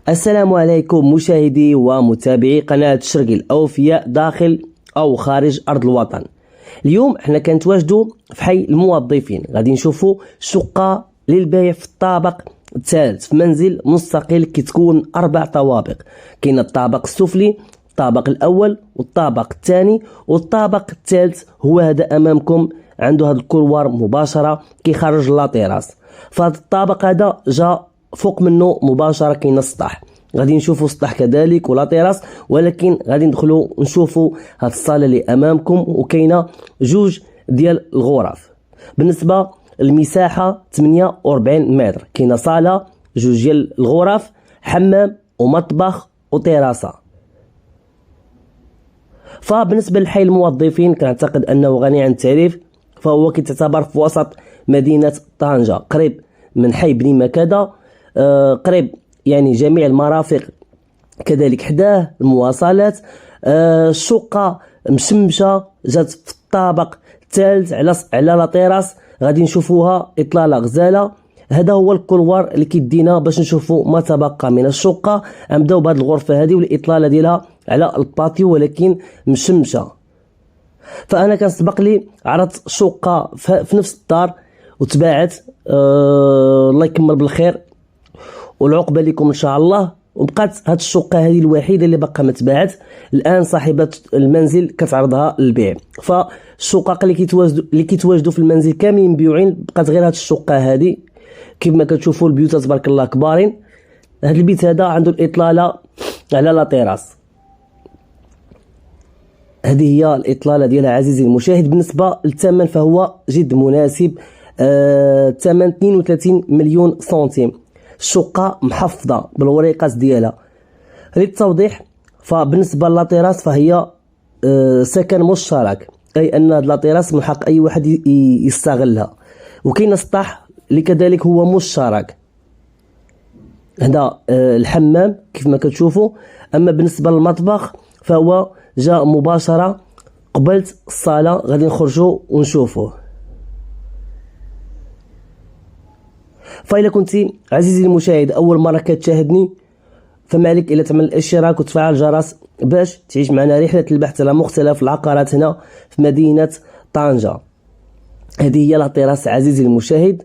السلام عليكم مشاهدي ومتابعي قناة الشرقي الأوفياء داخل أو خارج أرض الوطن. اليوم احنا كنتواجدوا في حي الموظفين، غادي نشوفوا شقة للبيع في الطابق الثالث في منزل مستقل كتكون 4 طوابق. كاين الطابق السفلي، الطابق الأول والطابق الثاني والطابق الثالث هو هذا أمامكم، عنده هذا الكولوار مباشرة كيخرج لا تيراس. فهذا الطابق هذا جا فوق منه مباشرة كاين السطح، غادي نشوفوا السطح كذلك ولا تيراس، ولكن غادي ندخلوا نشوفوا هاد الصالة اللي امامكم وكاينه جوج ديال الغرف. بالنسبة للمساحة 48 متر، كاينه صالة، جوج ديال الغرف، حمام ومطبخ وتيراسة. فبالنسبة لحي الموظفين كنعتقد انه غني عن التعريف، فهو كيتعتبر في وسط مدينة طنجة، قريب من حي بني مكادة، قريب يعني جميع المرافق كذلك حداه، المواصلات. الشقة مشمشة، جات في الطابق الثالث على لا تيراس، غادي نشوفوها اطلالة غزالة. هذا هو الكولوار اللي كيدينا باش نشوفوا ما تبقى من الشقة. نبداو بهذه الغرفة هذه والاطلالة ديالها على الباتيو ولكن مشمشة. فانا كان سبق لي عرضت شقة في نفس الدار وتباعت، الله يكمل بالخير والعقبه لكم ان شاء الله. وبقات هاد الشقه هذه الوحيده اللي باقا ما تباعت. الان صاحبه المنزل كتعرضها للبيع، فالشقق اللي كيتواجدوا في المنزل كاملين مبيوعين، بقات غير هاد الشقه هذه. كيف ما كتشوفوا البيوت تبارك الله كبارين. هاد البيت هذا عنده الاطلاله على لا تيراس. هذه هي الاطلاله ديالها عزيزي المشاهد. بالنسبه للثمن فهو جد مناسب، الثمن 32 مليون سنتيم. الشقة محفظة بالوريقات ديالها. للتوضيح، فبالنسبة للاطيراس فهي سكن مشترك، أي أن اللاطيراس من حق أي واحد يستغلها. وكاين السطح اللي كذلك هو مشترك. هذا الحمام كيف ما كتشوفوا. أما بالنسبة للمطبخ فهو جاء مباشرة قبلت الصالة، غادي نخرجوا ونشوفوه. فإلا كنتي عزيزي المشاهد أول مرة كتشاهدني، فما عليك إلا تعمل الاشتراك وتفعل الجرس باش تعيش معنا رحلة البحث على مختلف العقارات هنا في مدينة طنجة. هذه هي لا تيراس عزيزي المشاهد،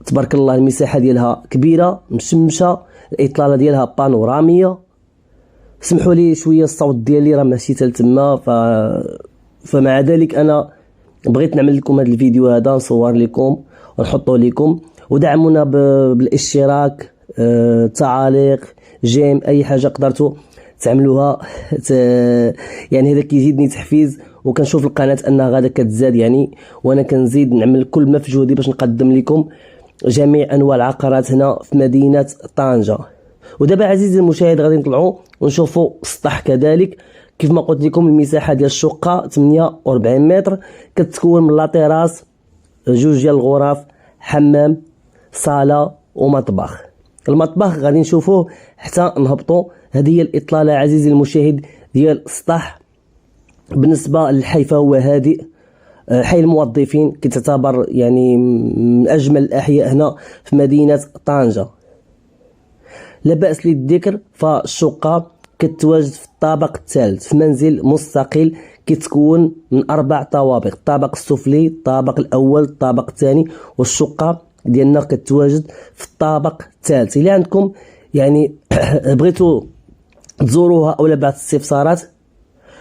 تبارك الله المساحة ديالها كبيرة مشمشة، الإطلالة ديالها بانورامية. سمحوا لي شوية الصوت ديالي راه ماشي تما، فمع ذلك أنا بغيت نعمل لكم هذا الفيديو هذا، نصور لكم ونحطه لكم. ودعمونا بالاشتراك، تعاليق، جيم، اي حاجه قدرتوا تعملوها. يعني هذا كيزيدني تحفيز، وكنشوف القناه انها غادا كتزاد يعني، وانا كنزيد نعمل كل ما في جهدي باش نقدم لكم جميع انواع العقارات هنا في مدينه طنجة. ودابا عزيزي المشاهد غادي نطلعوا ونشوفوا السطح كذلك. كيف ما قلت لكم المساحه ديال الشقه 48 متر، كتكون من لا تيراس، جوج ديال الغرف، حمام، صالة ومطبخ. المطبخ غادي نشوفوه حتى نهبطوا. هذه هي الإطلالة عزيزي المشاهد ديال السطح. بالنسبة للحي فهو هادئ، حي الموظفين كتعتبر يعني من أجمل الأحياء هنا في مدينة طنجة. لا بأس للذكر، فالشقة كتواجد في الطابق الثالث في منزل مستقل كتكون من 4 طوابق، الطابق السفلي، الطابق الأول، الطابق الثاني، والشقة ديالنا كتواجد في الطابق الثالث. إلا عندكم يعني بغيتوا تزوروها أو بعض الاستفسارات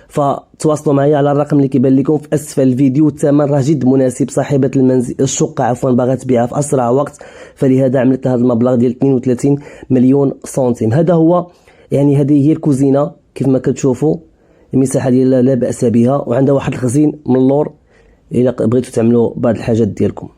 فتواصلوا معايا على الرقم اللي كيبان لكم في أسفل الفيديو. الثمن راه جد مناسب، صاحبة المنزل الشقة عفوا باغا تبيعها في أسرع وقت، فلهذا عملت هذا المبلغ ديال 32 مليون سنتيم. هذا هو يعني هذه هي الكوزينة كيف ما كتشوفوا، المساحة ديالها لا بأس بها، وعندها واحد الخزين من اللور إلا بغيتوا تعملوا بعض الحاجات ديالكم.